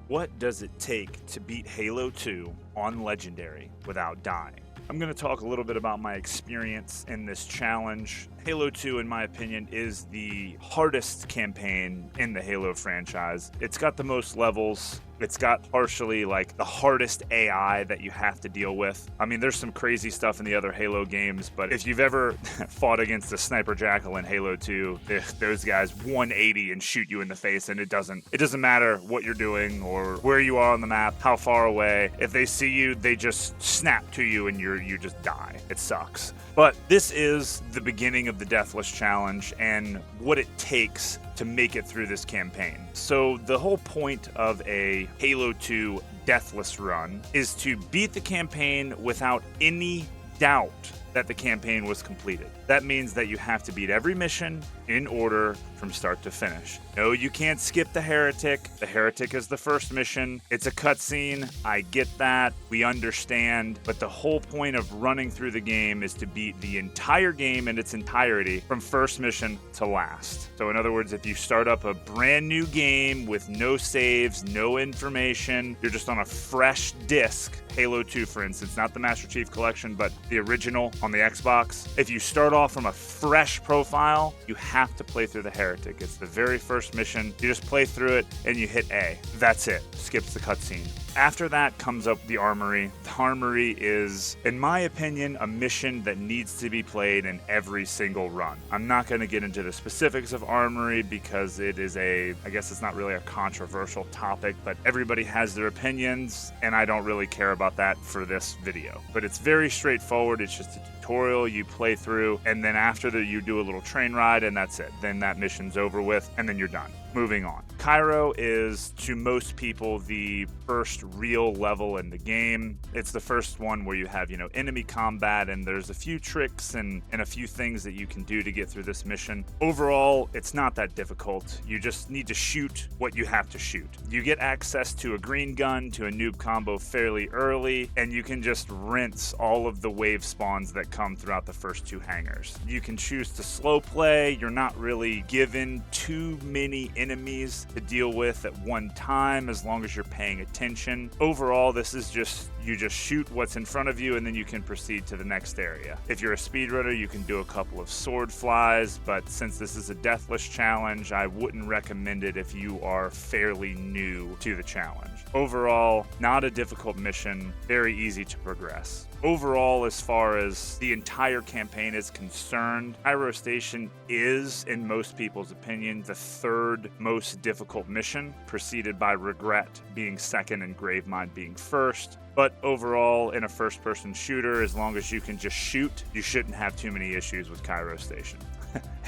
What does it take to beat Halo 2 on Legendary without dying? I'm going to talk a little bit about my experience in this challenge. Halo 2, in my opinion, is the hardest campaign in the Halo franchise. It's got the most levels. It's got partially like the hardest AI that you have to deal with. I mean, there's some crazy stuff in the other Halo games, but if you've ever fought against a sniper jackal in Halo 2, those guys 180 and shoot you in the face, and it doesn't matter what you're doing or where you are on the map, how far away. If they see you, they just snap to you and you just die. It sucks. But this is the beginning of the Deathless challenge and what it takes to make it through this campaign. So the whole point of a Halo 2 Deathless run is to beat the campaign without any doubt that the campaign was completed. That means that you have to beat every mission in order from start to finish. No, you can't skip the Heretic. The Heretic is the first mission. It's a cutscene. I get that. We understand. But the whole point of running through the game is to beat the entire game in its entirety from first mission to last. So in other words, if you start up a brand new game with no saves, no information, you're just on a fresh disc, Halo 2 for instance, not the Master Chief Collection, but the original on the Xbox. If you start off from a fresh profile, you have to play through the Heretic. It's the very first mission. You just play through it and you hit A. That's it. Skips the cutscene. After that comes up the Armory. The Armory is, in my opinion, a mission that needs to be played in every single run. I'm not going to get into the specifics of Armory because it is I guess it's not really a controversial topic, but everybody has their opinions, and I don't really care about that for this video. But it's very straightforward. It's just a tutorial you play through, and then after that you do a little train ride, and that's it. Then that mission's over with, and then you're done. Moving on. Cairo is, to most people, the first real level in the game. It's the first one where you have, enemy combat, and there's a few tricks and a few things that you can do to get through this mission. Overall, it's not that difficult. You just need to shoot what you have to shoot. You get access to a green gun, to a noob combo fairly early, and you can just rinse all of the wave spawns that come throughout the first two hangars. You can choose to slow play. You're not really given too many enemies to deal with at one time as long as you're paying attention. Overall, this is you just shoot what's in front of you and then you can proceed to the next area. If you're a speedrunner, you can do a couple of sword flies, but since this is a Deathless challenge, I wouldn't recommend it if you are fairly new to the challenge. Overall, not a difficult mission, very easy to progress. Overall, as far as the entire campaign is concerned, Cairo Station is, in most people's opinion, the third most difficult mission, preceded by Regret being second and Gravemind being first. But overall, in a first-person shooter, as long as you can just shoot, you shouldn't have too many issues with Cairo Station.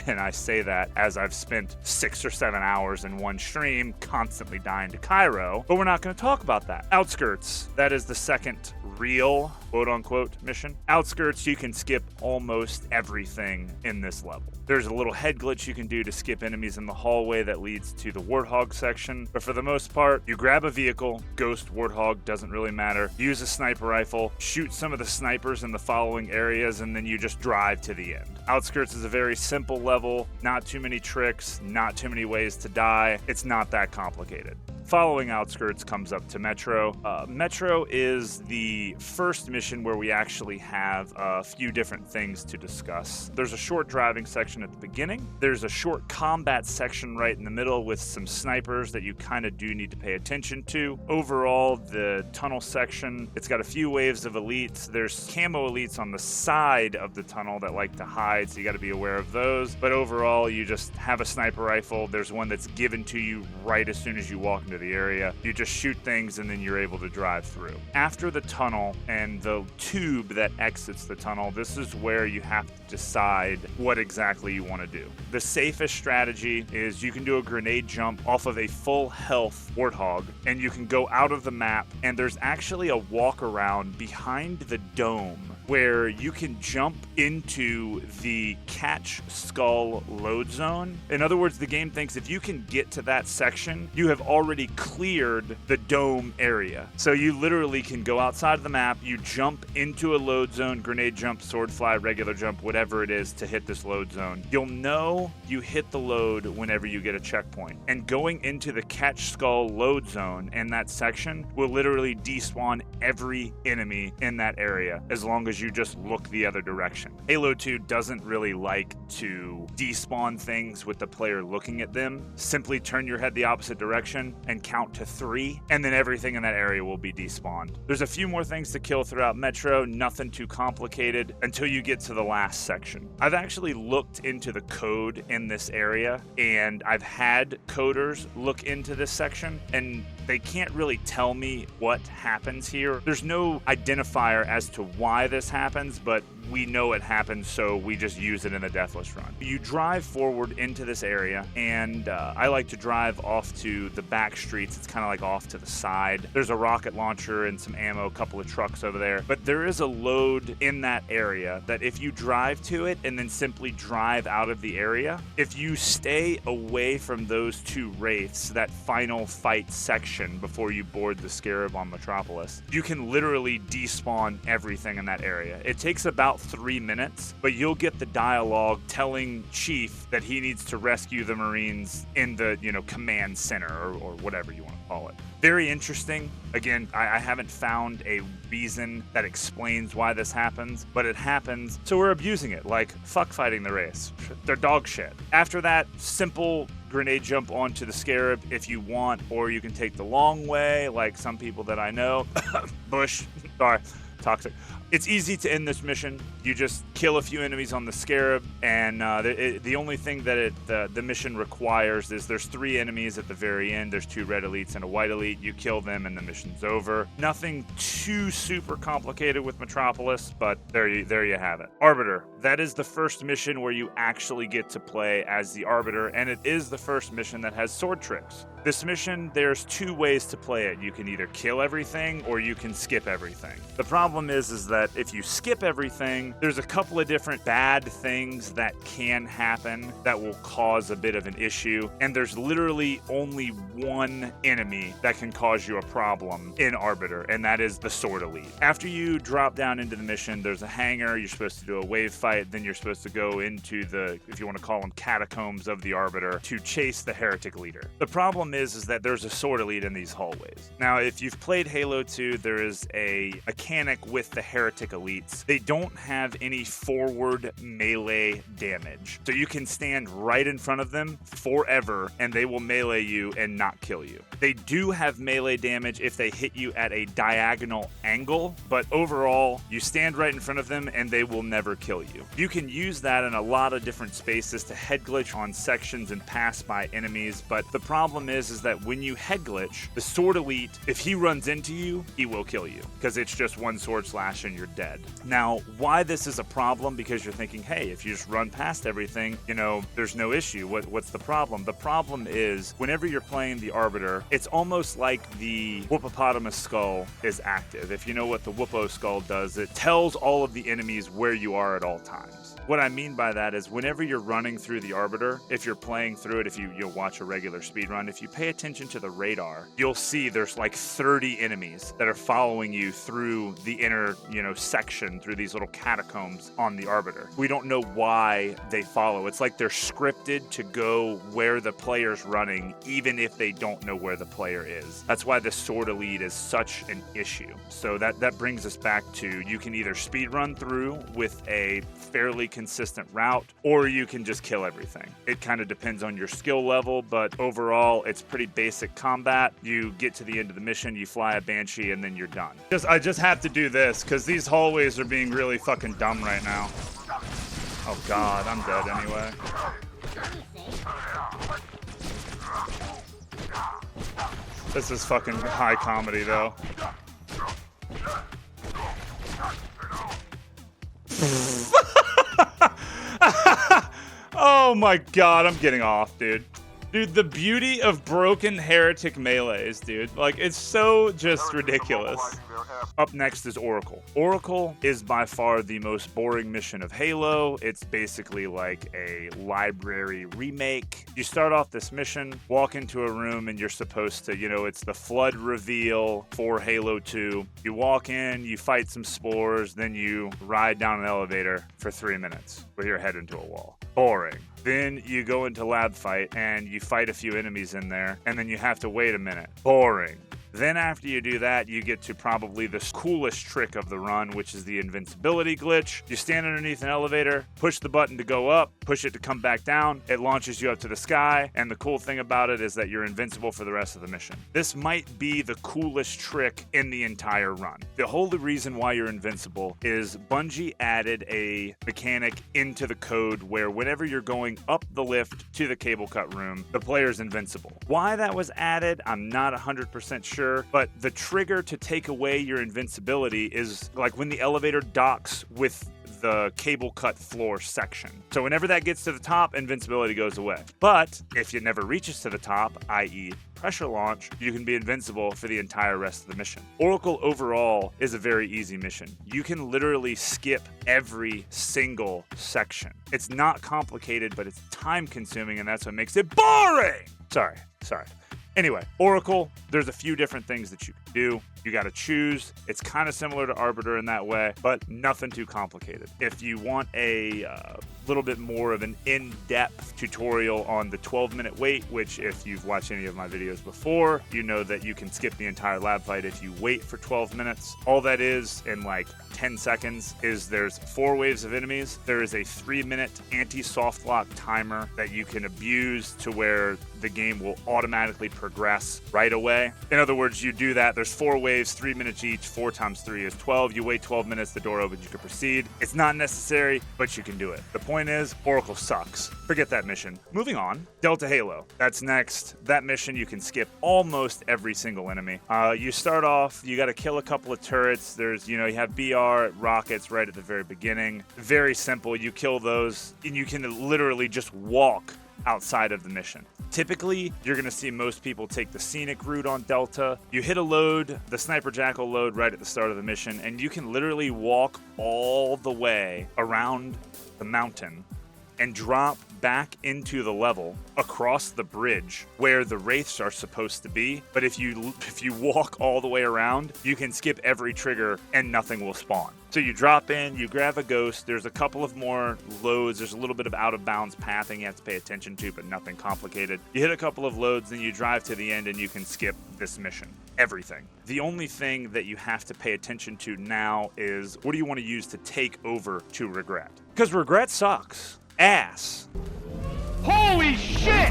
And I say that as I've spent 6 or 7 hours in one stream constantly dying to Cairo, but we're not going to talk about that. Outskirts, that is the second real quote-unquote mission. Outskirts, you can skip almost everything in this level. There's a little head glitch you can do to skip enemies in the hallway that leads to the Warthog section, but for the most part, you grab a vehicle, Ghost, Warthog, doesn't really matter, use a sniper rifle, shoot some of the snipers in the following areas, and then you just drive to the end. Outskirts is a very simple level, not too many tricks, not too many ways to die. It's not that complicated. Following Outskirts comes up to Metro. Metro is the first mission where we actually have a few different things to discuss. There's a short driving section at the beginning. There's a short combat section right in the middle with some snipers that you kind of do need to pay attention to. Overall, the tunnel section, it's got a few waves of elites. There's camo elites on the side of the tunnel that like to hide, so you got to be aware of those. But overall, you just have a sniper rifle. There's one that's given to you right as soon as you walk into the area. You just shoot things and then you're able to drive through. After the tunnel and the tube that exits the tunnel, this is where you have to decide what exactly you want to do. The safest strategy is you can do a grenade jump off of a full health Warthog and you can go out of the map, and there's actually a walk around behind the dome where you can jump into the catch skull load zone. In other words, the game thinks if you can get to that section, you have already cleared the dome area. So you literally can go outside of the map, you jump into a load zone, grenade jump, sword fly, regular jump, whatever it is to hit this load zone. You'll know you hit the load whenever you get a checkpoint. And going into the catch skull load zone in that section will literally despawn every enemy in that area as long as you just look the other direction. Halo 2 doesn't really like to despawn things with the player looking at them. Simply turn your head the opposite direction and count to 3, and then everything in that area will be despawned. There's a few more things to kill throughout Metro, nothing too complicated until you get to the last section. I've actually looked into the code in this area, and I've had coders look into this section, and they can't really tell me what happens here. There's no identifier as to why this happens, but we know it happens, so we just use it in the Deathless run. You drive forward into this area, and I like to drive off to the back streets. It's kind of like off to the side. There's a rocket launcher and some ammo, a couple of trucks over there, but there is a load in that area that if you drive to it and then simply drive out of the area, if you stay away from those two wraiths, that final fight section before you board the Scarab on Metropolis, you can literally despawn everything in that area. It takes about 3 minutes, but you'll get the dialogue telling Chief that he needs to rescue the Marines in the, command center or whatever you want to call it. Very interesting. Again, I haven't found a reason that explains why this happens, but it happens, so we're abusing it, like fuck fighting the race. They're dog shit. After that, simple grenade jump onto the Scarab if you want, or you can take the long way, like some people that I know. Bush, sorry, toxic. It's easy to end this mission. You just kill a few enemies on the Scarab, and the only thing that the mission requires is there's 3 enemies at the very end. There's 2 red elites and a white elite. You kill them, and the mission's over. Nothing too super complicated with Metropolis, but there you have it. Arbiter. That is the first mission where you actually get to play as the Arbiter, and it is the first mission that has sword tricks. This mission, there's 2 ways to play it. You can either kill everything or you can skip everything. The problem is that if you skip everything, there's a couple of different bad things that can happen that will cause a bit of an issue, and there's literally only one enemy that can cause you a problem in Arbiter, and that is the Sword Elite. After you drop down into the mission, there's a hangar, you're supposed to do a wave fight, then you're supposed to go into the, if you want to call them, catacombs of the Arbiter to chase the heretic leader. The problem is that there's a Sword Elite in these hallways. Now, if you've played Halo 2, there is a mechanic with the heretic elites. They don't have any forward melee damage. So you can stand right in front of them forever and they will melee you and not kill you. They do have melee damage if they hit you at a diagonal angle, but overall, you stand right in front of them and they will never kill you. You can use that in a lot of different spaces to head glitch on sections and pass by enemies, but the problem is that when you head glitch, the Sword Elite, if he runs into you, he will kill you because it's just one sword slash and you're dead. Now, why this is a problem? Because you're thinking, hey, if you just run past everything, there's no issue. What's the problem? The problem is whenever you're playing the Arbiter, it's almost like the Whoopopotamus skull is active. If you know what the Whoopo skull does, it tells all of the enemies where you are at all times. What I mean by that is whenever you're running through the Arbiter, if you're playing through it, if you'll watch a regular speedrun, if you pay attention to the radar, you'll see there's like 30 enemies that are following you through the inner, section, through these little catacombs on the Arbiter. We don't know why they follow. It's like they're scripted to go where the player's running, even if they don't know where the player is. That's why the Sword Elite is such an issue. So that brings us back to, you can either speedrun through with a fairly consistent route, or you can just kill everything. It kind of depends on your skill level, but overall, it's pretty basic combat. You get to the end of the mission, you fly a Banshee, and then you're done. I just have to do this, because these hallways are being really fucking dumb right now. Oh god, I'm dead anyway. This is fucking high comedy, though. Oh my god, I'm getting off, dude. Dude, the beauty of broken heretic melees, dude. Like, it's so just ridiculous. Up next is Oracle. Oracle is by far the most boring mission of Halo. It's basically like a library remake. You start off this mission, walk into a room, and you're supposed to, it's the flood reveal for Halo 2. You walk in, you fight some spores, then you ride down an elevator for 3 minutes with your head into a wall. Boring. Then you go into lab fight and you fight a few enemies in there, and then you have to wait a minute. Boring. Then after you do that, you get to probably the coolest trick of the run, which is the invincibility glitch. You stand underneath an elevator, push the button to go up, push it to come back down. It launches you up to the sky, and the cool thing about it is that you're invincible for the rest of the mission. This might be the coolest trick in the entire run. The whole reason why you're invincible is Bungie added a mechanic into the code where whenever you're going up the lift to the cable cut room, the player's invincible. Why that was added, I'm not 100% sure. But the trigger to take away your invincibility is like when the elevator docks with the cable cut floor section. So whenever that gets to the top, invincibility goes away. But if it never reaches to the top, i.e. pressure launch, you can be invincible for the entire rest of the mission. Oracle overall is a very easy mission. You can literally skip every single section. It's not complicated, but it's time consuming, and that's what makes it boring! Sorry. Anyway, Oracle, there's a few different things that you can do. You got to choose. It's kind of similar to Arbiter in that way, but nothing too complicated. If you want a little bit more of an in-depth tutorial on the 12-minute wait, which if you've watched any of my videos before, you know that you can skip the entire lab fight if you wait for 12 minutes. All that is in like 10 seconds is there's 4 waves of enemies. There is a 3-minute anti-soft lock timer that you can abuse to where the game will automatically progress right away. In other words, you do that. There's 4 waves, 3 minutes each. 4 times 3 is 12. You wait 12 minutes, the door opens, you can proceed. It's not necessary, but you can do it. The point is, Oracle sucks. Forget that mission. Moving on, Delta Halo. That's next. That mission, you can skip almost every single enemy. You start off, you got to kill a couple of turrets. There's, you have BR, rockets right at the very beginning. Very simple. You kill those, and you can literally just walk outside of the mission. Typically, you're going to see most people take the Scenic Route on Delta. You hit a load, the Sniper Jackal load right at the start of the mission, and you can literally walk all the way around the mountain and drop back into the level across the bridge where the wraiths are supposed to be. But if you walk all the way around, you can skip every trigger and nothing will spawn. So you drop in, you grab a ghost, there's a couple of more loads, there's a little bit of out of bounds pathing you have to pay attention to, but nothing complicated. You hit a couple of loads, then you drive to the end and you can skip this mission. Everything. The only thing that you have to pay attention to now is what do you want to use to take over to Regret? Because Regret sucks. Ass. Holy shit!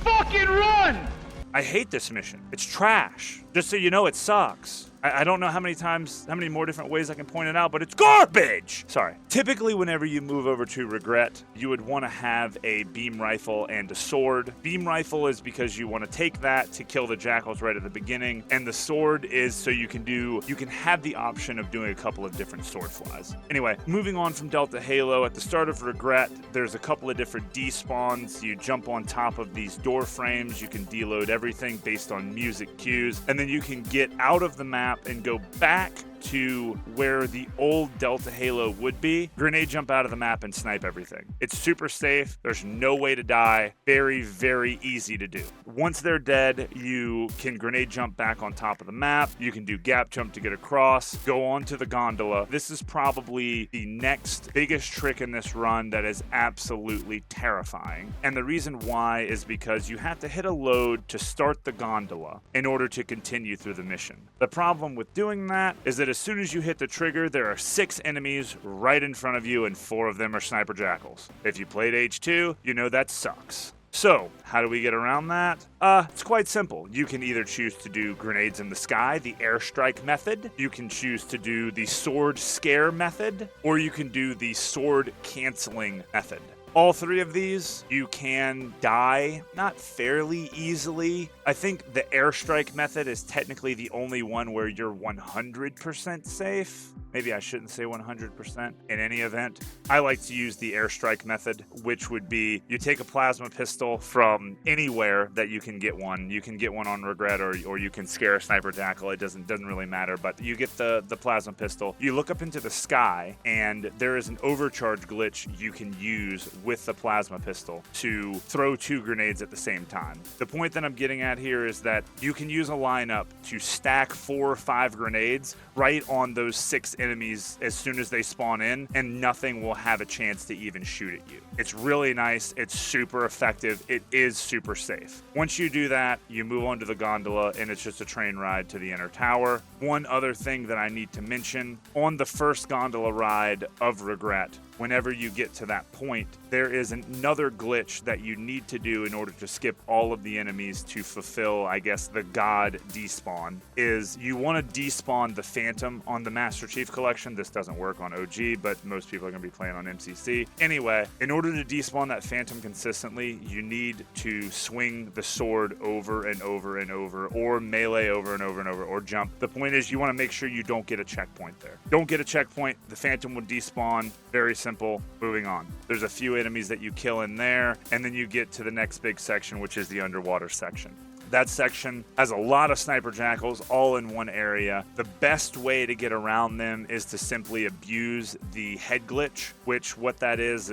Fucking run! I hate this mission. It's trash. Just so you know, it sucks. I don't know how many more different ways I can point it out, but it's garbage! Sorry. Typically, whenever you move over to Regret, you would want to have a beam rifle and a sword. Beam rifle is because you want to take that to kill the jackals right at the beginning, and the sword is so you can have the option of doing a couple of different sword flies. Anyway, moving on from Delta Halo, at the start of Regret, there's a couple of different despawns. You jump on top of these door frames, you can deload everything based on music cues, and then you can get out of the map and go back to where the old Delta Halo would be, grenade jump out of the map and snipe everything. It's super safe. There's no way to die. Very, very easy to do. Once they're dead, you can grenade jump back on top of the map. You can do gap jump to get across, go onto the gondola. This is probably the next biggest trick in this run that is absolutely terrifying. And the reason why is because you have to hit a load to start the gondola in order to continue through the mission. The problem with doing that is that as soon as you hit the trigger, there are 6 enemies right in front of you, and 4 of them are Sniper Jackals. If you played H2, you know that sucks. So, how do we get around that? It's quite simple. You can either choose to do grenades in the sky, the airstrike method. You can choose to do the sword scare method, or you can do the sword canceling method. All three of these, you can die not fairly easily. I think the airstrike method is technically the only one where you're 100% safe. Maybe I shouldn't say 100% in any event. I like to use the airstrike method, which would be you take a plasma pistol from anywhere that you can get one. You can get one on Regret, or you can scare a sniper jackal. It doesn't really matter, but you get the plasma pistol. You look up into the sky, and there is an overcharge glitch you can use with the plasma pistol to throw 2 grenades at the same time. The point that I'm getting at here is that you can use a lineup to stack 4 or 5 grenades right on those 6 enemies as soon as they spawn in, and nothing will have a chance to even shoot at you. It's really nice. It's super effective. It is super safe. Once you do that, you move on to the gondola, and it's just a train ride to the inner tower. One other thing that I need to mention, on the first gondola ride of Regret, whenever you get to that point, there is another glitch that you need to do in order to skip all of the enemies to fulfill, I guess, the god despawn, is you want to despawn the Phantom on the Master Chief Collection. This doesn't work on OG, but most people are going to be playing on MCC. Anyway, in order to despawn that Phantom consistently, you need to swing the sword over and over and over, or melee over and over and over, or jump. The point is you want to make sure you don't get a checkpoint there. Don't get a checkpoint, the Phantom will despawn. Very simple. Moving on. There's a few enemies that you kill in there, and then you get to the next big section, which is the underwater section. That section has a lot of sniper jackals all in one area. The best way to get around them is to simply abuse the head glitch, which what that is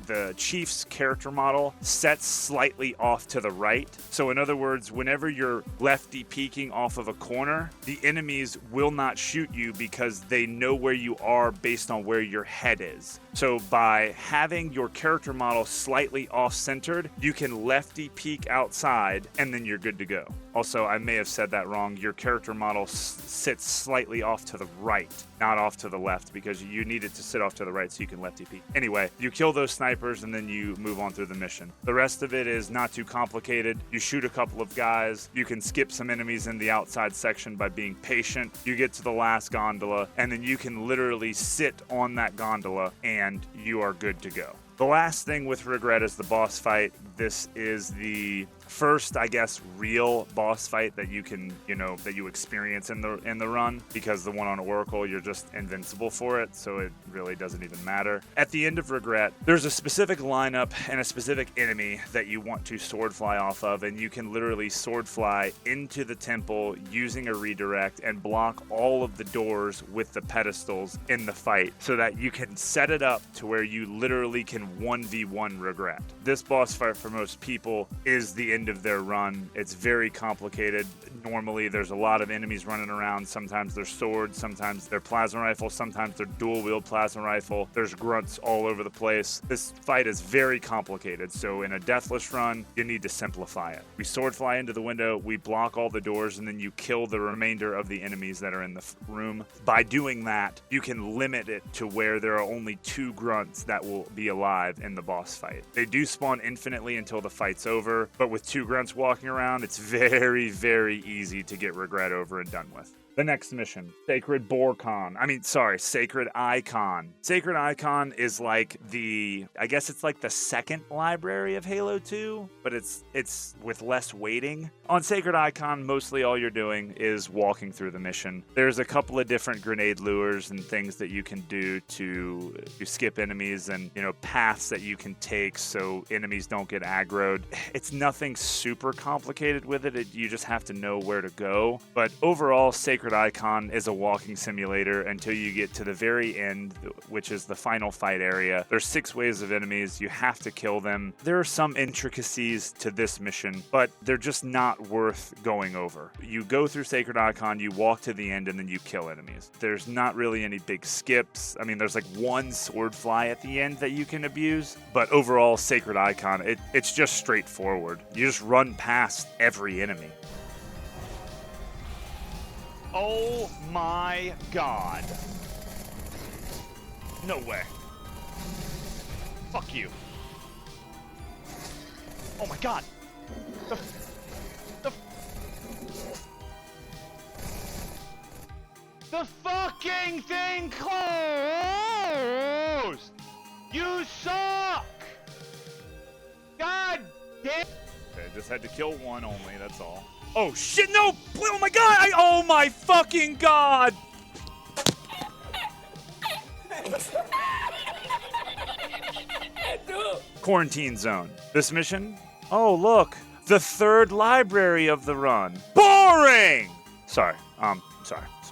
the Chief's character model sets slightly off to the right. So in other words, whenever you're lefty peeking off of a corner, the enemies will not shoot you because they know where you are based on where your head is. So by having your character model slightly off-centered, you can lefty peek outside, and then you're good to go. Also, I may have said that wrong. Your character model sits slightly off to the right, not off to the left, because you need it to sit off to the right so you can lefty peek. Anyway, you kill those snipers, and then you move on through the mission. The rest of it is not too complicated. You shoot a couple of guys. You can skip some enemies in the outside section by being patient. You get to the last gondola, and then you can literally sit on that gondola, and you are good to go. The last thing with Regret is the boss fight. This is the first, I guess, real boss fight that you can, that you experience in the run, because the one on Oracle, you're just invincible for it, so it really doesn't even matter. At the end of Regret, there's a specific lineup and a specific enemy that you want to sword fly off of, and you can literally sword fly into the temple using a redirect and block all of the doors with the pedestals in the fight, so that you can set it up to where you literally can 1v1 Regret. This boss fight for most people is the end of their run. It's very complicated. Normally there's a lot of enemies running around. Sometimes they're swords, sometimes they're plasma rifle, sometimes they're dual wield plasma rifle. There's grunts all over the place. This fight is very complicated, so in a Deathless run, you need to simplify it. We sword fly into the window, we block all the doors, and then you kill the remainder of the enemies that are in the room. By doing that, you can limit it to where there are only 2 grunts that will be alive in the boss fight. They do spawn infinitely until the fight's over, but with 2 grunts walking around, it's very, very easy to get Regret over and done with. The next mission, Sacred Icon. Sacred Icon is like I guess it's like the second library of Halo 2, but it's with less waiting. On Sacred Icon, mostly all you're doing is walking through the mission. There's a couple of different grenade lures and things that you can do to skip enemies, and paths that you can take so enemies don't get aggroed. It's nothing super complicated with it. You just have to know where to go. But overall, Sacred Icon is a walking simulator until you get to the very end, which is the final fight area. There's 6 waves of enemies. You have to kill them. There are some intricacies to this mission, but they're just not worth going over. You go through Sacred Icon, you walk to the end, and then you kill enemies. There's not really any big skips. I mean, there's like 1 sword fly at the end that you can abuse, but overall, Sacred Icon, it's just straightforward. You just run past every enemy. Oh my god. No way. Fuck you. Oh my god. The fucking thing closed! You suck! had to kill one only, that's all. Oh shit, no! Oh my god! Oh my fucking god! Quarantine zone. This mission? Oh look, the third library of the run. Boring! Sorry.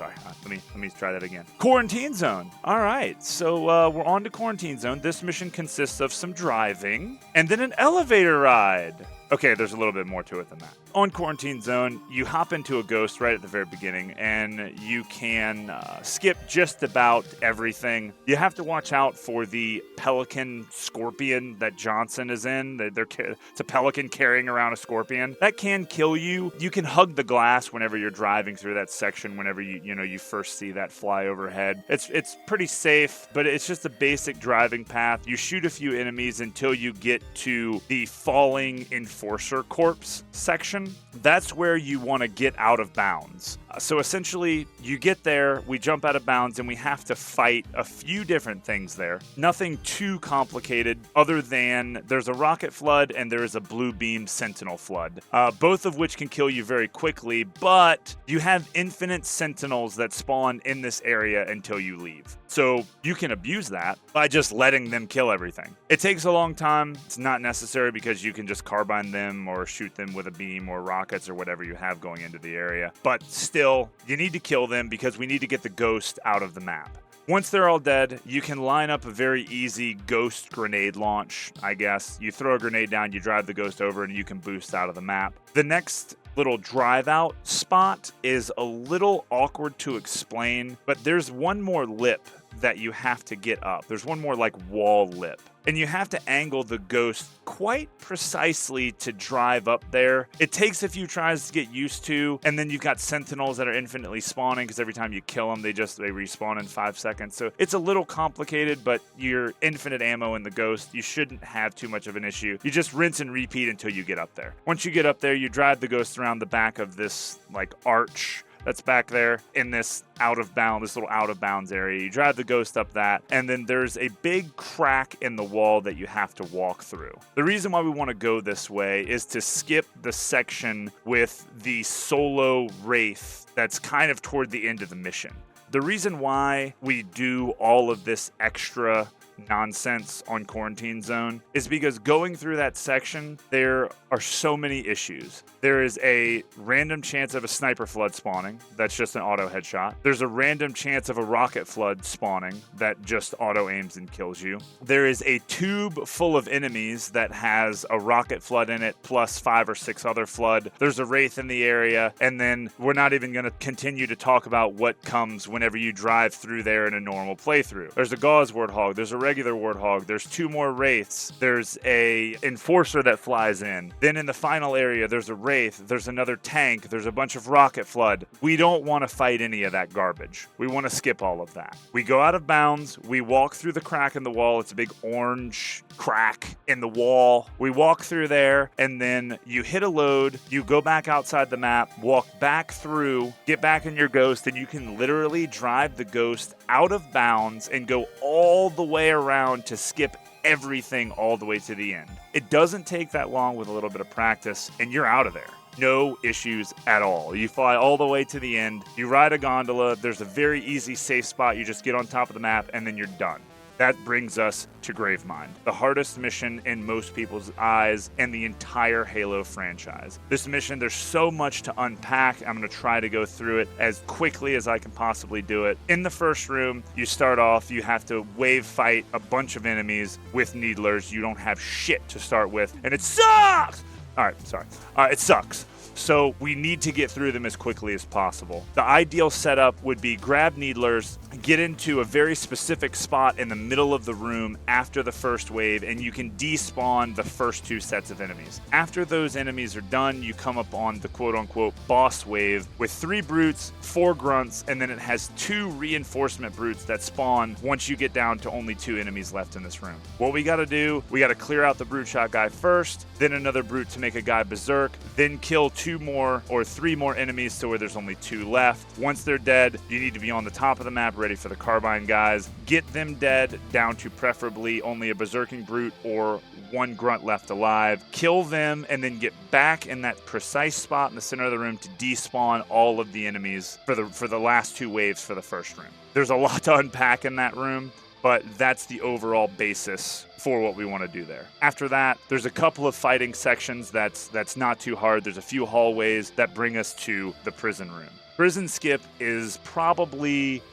Let me try that again. Quarantine zone. All right, so we're on to quarantine zone. This mission consists of some driving and then an elevator ride. Okay, there's a little bit more to it than that. On quarantine zone, you hop into a ghost right at the very beginning, and you can skip just about everything. You have to watch out for the pelican scorpion that Johnson is in. It's a pelican carrying around a scorpion. That can kill you. You can hug the glass whenever you're driving through that section, whenever you first see that fly overhead. It's pretty safe, but it's just a basic driving path. You shoot a few enemies until you get to the falling Enforcer corpse section. That's where you want to get out of bounds. So essentially, you get there, we jump out of bounds, and we have to fight a few different things there. Nothing too complicated other than there's a rocket flood and there is a blue beam sentinel flood, both of which can kill you very quickly, but you have infinite sentinels that spawn in this area until you leave. So you can abuse that by just letting them kill everything. It takes a long time. It's not necessary because you can just carbine them or shoot them with a beam or rockets or whatever you have going into the area. But still, you need to kill them because we need to get the ghost out of the map. Once they're all dead, you can line up a very easy ghost grenade launch, I guess. You throw a grenade down, you drive the ghost over, and you can boost out of the map. The next little drive out spot is a little awkward to explain, but there's one more lip that you have to get up. There's one more like wall lip. And you have to angle the ghost quite precisely to drive up there. It takes a few tries to get used to, and then you've got sentinels that are infinitely spawning because every time you kill them, they respawn in 5 seconds. So it's a little complicated, but you're infinite ammo in the ghost. You shouldn't have too much of an issue. You just rinse and repeat until you get up there. Once you get up there, you drive the ghost around the back of this like arch that's back there in this little out of bounds area. You drive the ghost up that, and then there's a big crack in the wall that you have to walk through. The reason why we want to go this way is to skip the section with the solo wraith that's kind of toward the end of the mission. The reason why we do all of this extra nonsense on quarantine zone is because going through that section, there are so many issues. There is a random chance of a sniper flood spawning. That's just an auto headshot. There's a random chance of a rocket flood spawning that just auto aims and kills you. There is a tube full of enemies that has a rocket flood in it plus 5 or 6 other flood. There's a wraith in the area, and then we're not even going to continue to talk about what comes whenever you drive through there in a normal playthrough. There's a gauze warthog. There's a regular warthog. There's 2 more wraiths. There's a enforcer that flies in. Then in the final area, there's a wraith. There's another tank. There's a bunch of rocket flood. We don't want to fight any of that garbage. We want to skip all of that. We go out of bounds. We walk through the crack in the wall. It's a big orange crack in the wall. We walk through there, and then you hit a load. You go back outside the map, walk back through, get back in your ghost, and you can literally drive the ghost out of bounds and go all the way around to skip everything all the way to the end. It doesn't take that long with a little bit of practice, and you're out of there. No issues at all. You fly all the way to the end. You ride a gondola. There's a very easy, safe spot. You just get on top of the map, and then you're done. That brings us to Gravemind, the hardest mission in most people's eyes in the entire Halo franchise. This mission, there's so much to unpack. I'm going to try to go through it as quickly as I can possibly do it. In the first room, you start off, you have to wave fight a bunch of enemies with needlers. You don't have shit to start with, and it sucks! It sucks. So we need to get through them as quickly as possible. The ideal setup would be grab needlers, get into a very specific spot in the middle of the room after the first wave, and you can despawn the first 2 sets of enemies. After those enemies are done, you come up on the quote-unquote boss wave with 3 brutes, 4 grunts, and then it has 2 reinforcement brutes that spawn once you get down to only 2 enemies left in this room. What we gotta do, we gotta clear out the brute shot guy first, then another brute to make a guy berserk, then kill 2 2 more or 3 more enemies to where there's only 2 left. Once they're dead, you need to be on the top of the map ready for the carbine guys. Get them dead down to preferably only a berserking brute or 1 grunt left alive. Kill them and then get back in that precise spot in the center of the room to despawn all of the enemies for the last 2 waves for the first room. There's a lot to unpack in that room, but that's the overall basis for what we want to do there. After that, there's a couple of fighting sections that's not too hard. There's a few hallways that bring us to the prison room. Prison skip is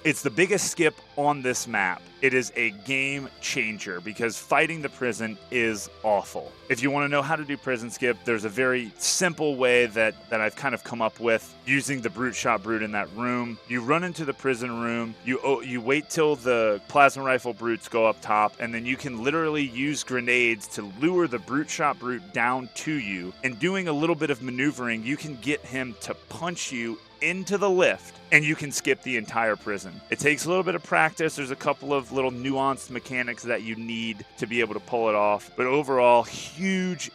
it's the biggest skip on this map. It is a game changer because fighting the prison is awful. If you want to know how to do prison skip, there's a very simple way that I've kind of come up with using the brute shot brute in that room. You run into the prison room, you wait till the plasma rifle brutes go up top, and then you can literally use grenades to lure the brute shot brute down to you. And doing a little bit of maneuvering, you can get him to punch you into the lift, and you can skip the entire prison. It takes a little bit of practice. There's a couple of little nuanced mechanics that you need to be able to pull it off, but overall, huge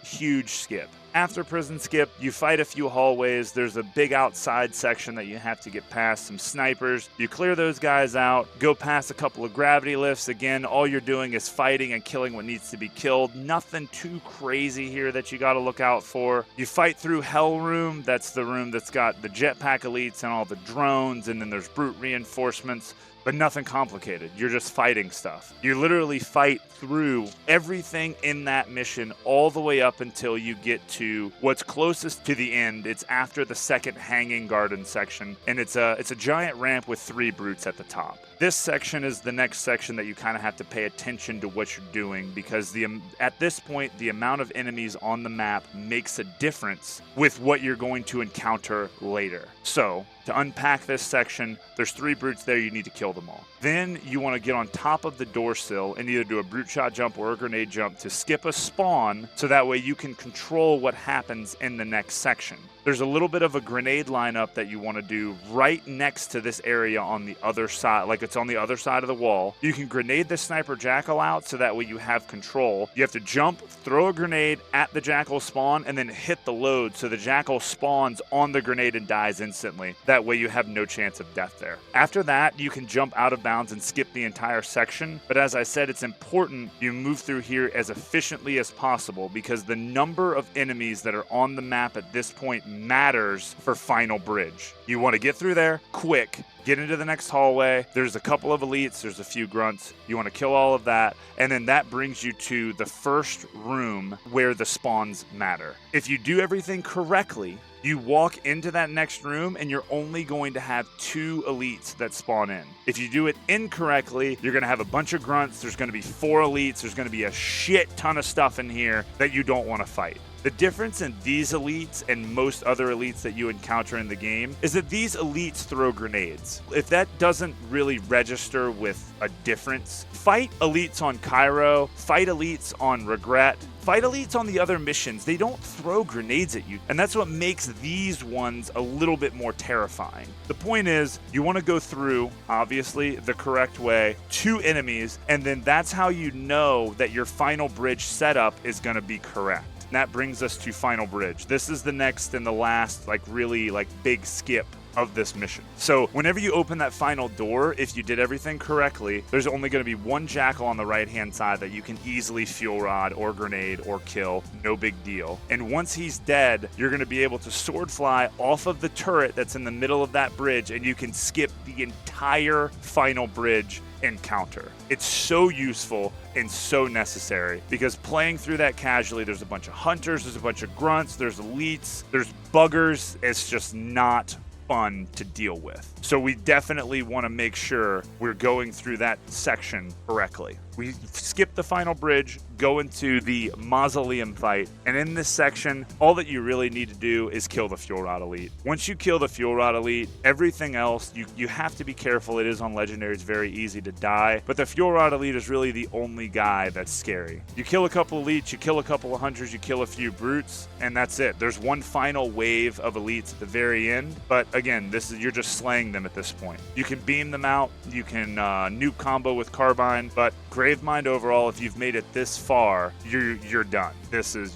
skip. After prison skip, you fight a few hallways. There's a big outside section that you have to get past, some snipers. You clear those guys out, go past a couple of gravity lifts. Again, all you're doing is fighting and killing what needs to be killed. Nothing too crazy here that you got to look out for. You fight through Hell Room. That's the room that's got the jetpack elites and all the drones, and then there's brute reinforcements. But nothing complicated. You're just fighting stuff. You literally fight through everything in that mission all the way up until you get to what's closest to the end. It's after the second hanging garden section, and it's a giant ramp with 3 brutes at the top. This section is the next section that you kind of have to pay attention to what you're doing, because at this point, the amount of enemies on the map makes a difference with what you're going to encounter later. So, to unpack this section, there's 3 brutes there, you need to kill them all. Then you want to get on top of the door sill and either do a brute shot jump or a grenade jump to skip a spawn, so that way you can control what happens in the next section. There's a little bit of a grenade lineup that you want to do right next to this area on the other side, like it's on the other side of the wall. You can grenade the sniper jackal out so that way you have control. You have to jump, throw a grenade at the jackal spawn, and then hit the load so the jackal spawns on the grenade and dies instantly. That way you have no chance of death there. After that, you can jump out of bounds and skip the entire section. But as I said, it's important you move through here as efficiently as possible, because the number of enemies that are on the map at this point matters for Final Bridge. You want to get through there quick, get into the next hallway. There's a couple of elites, there's a few grunts. You want to kill all of that, and then that brings you to the first room where the spawns matter. If you do everything correctly, you walk into that next room and you're only going to have 2 elites that spawn in. If you do it incorrectly, you're going to have a bunch of grunts, there's going to be 4 elites, there's going to be a shit ton of stuff in here that you don't want to fight. The difference in these elites and most other elites that you encounter in the game is that these elites throw grenades. If that doesn't really register with a difference, fight elites on Cairo, fight elites on Regret, fight elites on the other missions. They don't throw grenades at you, and that's what makes these ones a little bit more terrifying. The point is, you want to go through, obviously, the correct way, 2 enemies, and then that's how you know that your final bridge setup is going to be correct. And that brings us to Final Bridge. This is the next and the last, really big skip of this mission. So whenever you open that final door, if you did everything correctly, there's only going to be 1 jackal on the right hand side that you can easily fuel rod or grenade or kill. No big deal. And once he's dead, you're going to be able to sword fly off of the turret that's in the middle of that bridge, and you can skip the entire Final Bridge encounter. It's so useful and so necessary, because playing through that casually, there's a bunch of hunters, there's a bunch of grunts, there's elites, there's buggers. It's just not fun to deal with. So we definitely want to make sure we're going through that section correctly. We skip the final bridge, go into the mausoleum fight, and in this section, all that you really need to do is kill the Fuel Rod Elite. Once you kill the Fuel Rod Elite, everything else, you have to be careful. It is on Legendary, it's very easy to die, but the Fuel Rod Elite is really the only guy that's scary. You kill a couple elites, you kill a couple of hunters, you kill a few brutes, and that's it. There's one final wave of elites at the very end, but again, you're just slaying them at this point. You can beam them out, you can nuke combo with carbine, but great Gravemind overall, if you've made it this far, you're done.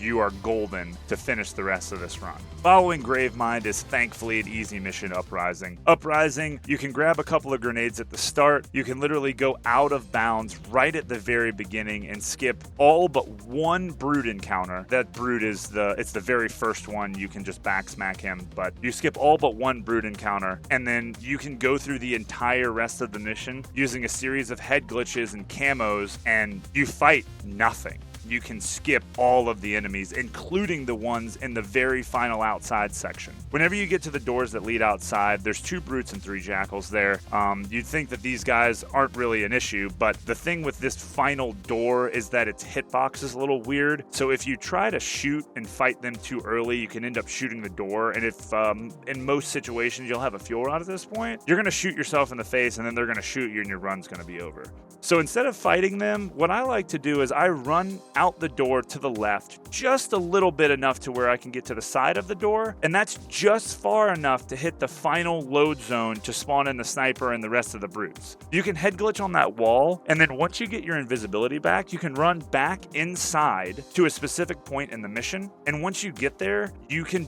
You are golden to finish the rest of this run. Following Gravemind is thankfully an easy mission, Uprising. Uprising, you can grab a couple of grenades at the start. You can literally go out of bounds right at the very beginning and skip all but one Brood encounter. That Brood is it's the very first one. You can just backsmack him, but you skip all but one Brood encounter, and then you can go through the entire rest of the mission using a series of head glitches and camos, and you fight nothing. You can skip all of the enemies, including the ones in the very final outside section. Whenever you get to the doors that lead outside, there's 2 brutes and 3 jackals there. You'd think that these guys aren't really an issue, but the thing with this final door is that its hitbox is a little weird. So if you try to shoot and fight them too early, you can end up shooting the door. And if in most situations you'll have a fuel rod at this point, you're going to shoot yourself in the face, and then they're going to shoot you and your run's going to be over. So instead of fighting them, what I like to do is I run out the door to the left just a little bit, enough to where I can get to the side of the door, and that's just far enough to hit the final load zone to spawn in the sniper and the rest of the brutes. You can head glitch on that wall, and then once you get your invisibility back, you can run back inside to a specific point in the mission, and once you get there, you can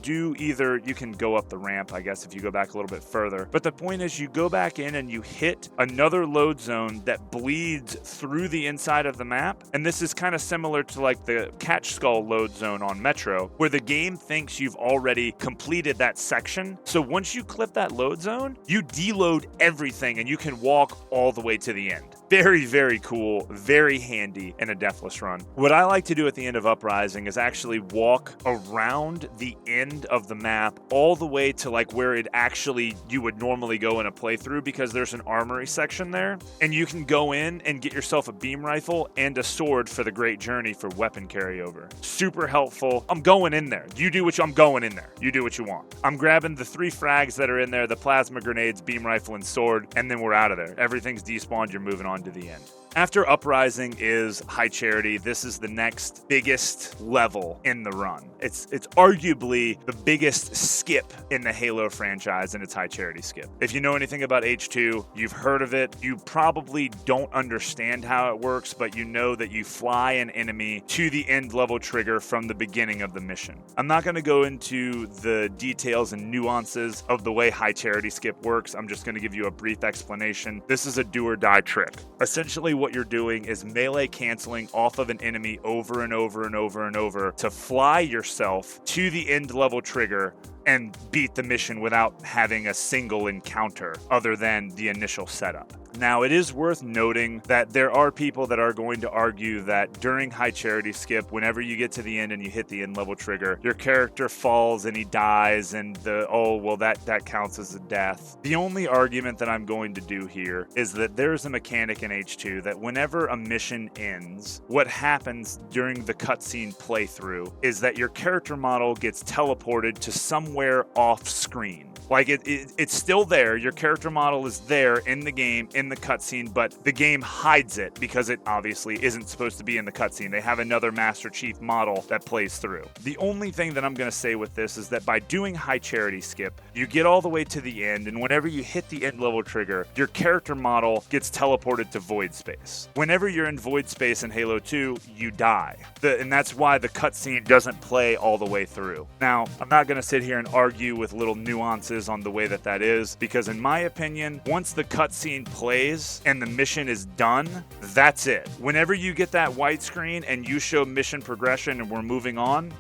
go up the ramp, I guess, if you go back a little bit further, but the point is you go back in and you hit another load zone that bleeds through the inside of the map, and this is kind of similar to like the Catch Skull load zone on Metro, where the game thinks you've already completed that section. So once you clip that load zone, you deload everything and you can walk all the way to the end. Very, very cool, very handy in a Deathless run. What I like to do at the end of Uprising is actually walk around the end of the map all the way to like where you would normally go in a playthrough, because there's an armory section there, and you can go in and get yourself a beam rifle and a sword for the Great Journey for weapon carryover. Super helpful. I'm going in there. I'm going in there. You do what you want. I'm grabbing the 3 frags that are in there, the plasma grenades, beam rifle, and sword, and then we're out of there. Everything's despawned. You're moving on to the end. After Uprising is High Charity. This is the next biggest level in the run. It's arguably the biggest skip in the Halo franchise, and it's High Charity skip. If you know anything about H2, you've heard of it. You probably don't understand how it works, but you know that you fly an enemy to the end level trigger from the beginning of the mission. I'm not going to go into the details and nuances of the way High Charity skip works. I'm just going to give you a brief explanation. This is a do or die trick. Essentially, what you're doing is melee canceling off of an enemy over and over and over and over to fly yourself to the end level trigger and beat the mission without having a single encounter other than the initial setup. Now, it is worth noting that there are people that are going to argue that during High Charity skip, whenever you get to the end and you hit the end level trigger, your character falls and he dies, and that counts as a death. The only argument that I'm going to do here is that there's a mechanic in H2 that whenever a mission ends, what happens during the cutscene playthrough is that your character model gets teleported to somewhere off screen. Like it's still there. Your character model is there in the game, in the cutscene, but the game hides it because it obviously isn't supposed to be in the cutscene. They have another Master Chief model that plays through. The only thing that I'm going to say with this is that by doing High Charity skip, you get all the way to the end, and whenever you hit the end level trigger, your character model gets teleported to void space. Whenever you're in void space in Halo 2, you die. And that's why the cutscene doesn't play all the way through. Now, I'm not going to sit here and argue with little nuances on the way that is, because in my opinion, once the cutscene plays and the mission is done, that's it. Whenever you get that white screen and you show mission progression and we're moving on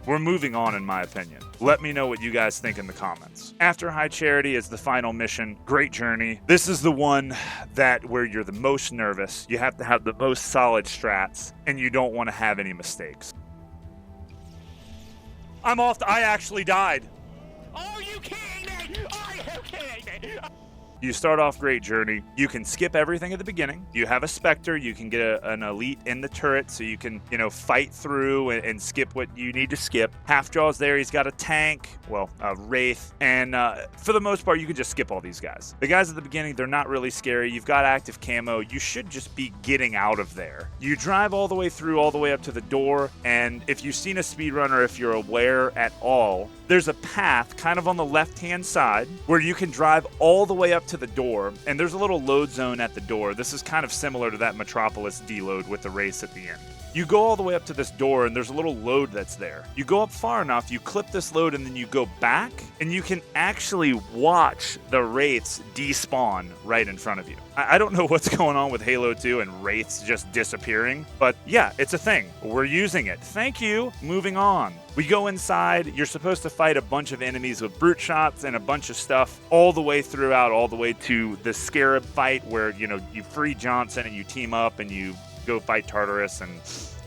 in my opinion. Let me know what you guys think in the comments. After High Charity is the final mission, Great Journey. This is the one where you're the most nervous. You have to have the most solid strats, and you don't want to have any mistakes. I actually died. Are you kidding me? Are you kidding me? You start off Great Journey. You can skip everything at the beginning. You have a Spectre. You can get an elite in the turret, so you can, fight through and skip what you need to skip. Halfjaw's there. He's got a tank, a Wraith, and for the most part, you can just skip all these guys. The guys at the beginning, they're not really scary. You've got active camo. You should just be getting out of there. You drive all the way through, all the way up to the door, and if you've seen a speedrunner, if you're aware at all, there's a path kind of on the left-hand side where you can drive all the way up to the door, and there's a little load zone at the door. This is kind of similar to that Metropolis deload with the race at the end. You go all the way up to this door, and there's a little load that's there. You go up far enough, you clip this load, and then you go back, and you can actually watch the wraiths despawn right in front of you. I don't know what's going on with Halo 2 and wraiths just disappearing, but yeah, it's a thing. We're using it. Thank you. Moving on. We go inside. You're supposed to fight a bunch of enemies with brute shots and a bunch of stuff all the way throughout, all the way to the Scarab fight where, you free Johnson and you team up and you go fight Tartarus and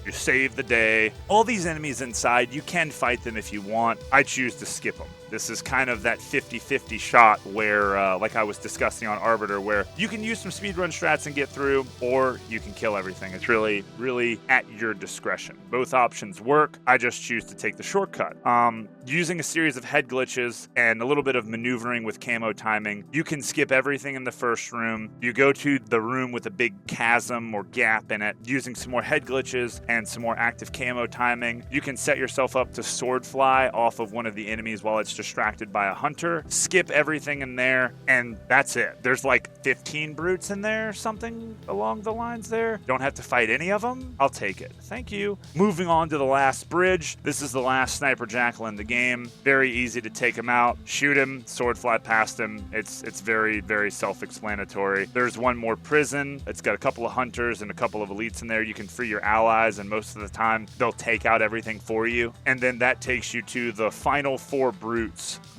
you save the day. All these enemies inside, you can fight them if you want. I choose to skip them. This is kind of that 50-50 shot where, like I was discussing on Arbiter, where you can use some speedrun strats and get through, or you can kill everything. It's really, really at your discretion. Both options work. I just choose to take the shortcut. Using a series of head glitches and a little bit of maneuvering with camo timing, you can skip everything in the first room. You go to the room with a big chasm or gap in it. Using some more head glitches and some more active camo timing, you can set yourself up to sword fly off of one of the enemies while it's distracted by a hunter, skip everything in there, and that's it. There's like 15 brutes in there, something along the lines there. Don't have to fight any of them. I'll take it. Thank you. Moving on to the last bridge. This is the last Sniper Jackal in the game. Very easy to take him out. Shoot him, sword fly past him. It's very, very self-explanatory. There's one more prison. It's got a couple of hunters and a couple of elites in there. You can free your allies, and most of the time, they'll take out everything for you. And then that takes you to the final 4 brutes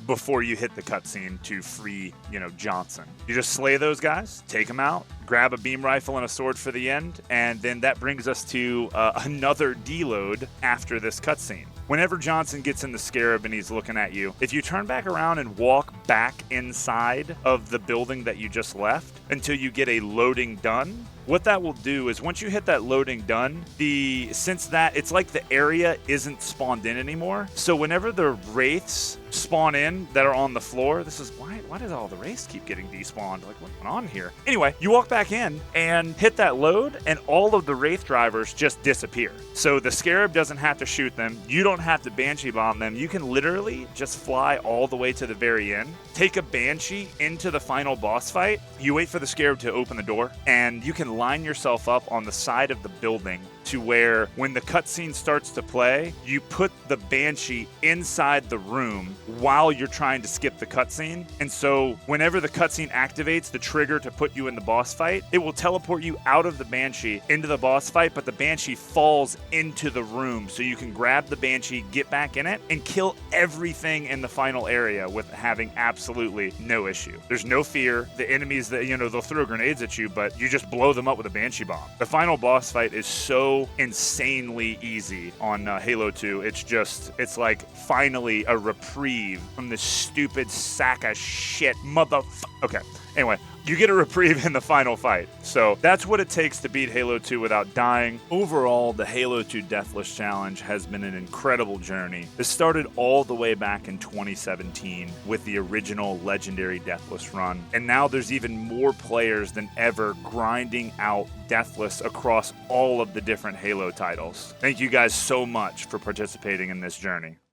before you hit the cutscene to free, Johnson. You just slay those guys, take them out, grab a beam rifle and a sword for the end, and then that brings us to another deload after this cutscene. Whenever Johnson gets in the Scarab and he's looking at you, if you turn back around and walk back inside of the building that you just left until you get a loading done, what that will do is once you hit that loading done, it's like the area isn't spawned in anymore. So whenever the wraiths spawn in that are on the floor, this is why does all the wraiths keep getting despawned? Like, what's going on here? Anyway, you walk back in and hit that load, and all of the wraith drivers just disappear. So the Scarab doesn't have to shoot them. You don't have to Banshee bomb them. You can literally just fly all the way to the very end, take a Banshee into the final boss fight. You wait for the Scarab to open the door, and you can line yourself up on the side of the building to where when the cutscene starts to play, you put the Banshee inside the room while you're trying to skip the cutscene. And so whenever the cutscene activates the trigger to put you in the boss fight, it will teleport you out of the Banshee into the boss fight, but the Banshee falls into the room. So you can grab the Banshee, get back in it, and kill everything in the final area with having absolutely no issue. There's no fear. The enemies that, they'll throw grenades at you, but you just blow them up with a Banshee bomb. The final boss fight is so insanely easy on Halo 2. It's like finally a reprieve from this stupid sack of shit Okay, anyway, you get a reprieve in the final fight. So that's what it takes to beat Halo 2 without dying. Overall, the Halo 2 Deathless Challenge has been an incredible journey. This started all the way back in 2017 with the original legendary Deathless run. And now there's even more players than ever grinding out Deathless across all of the different Halo titles. Thank you guys so much for participating in this journey.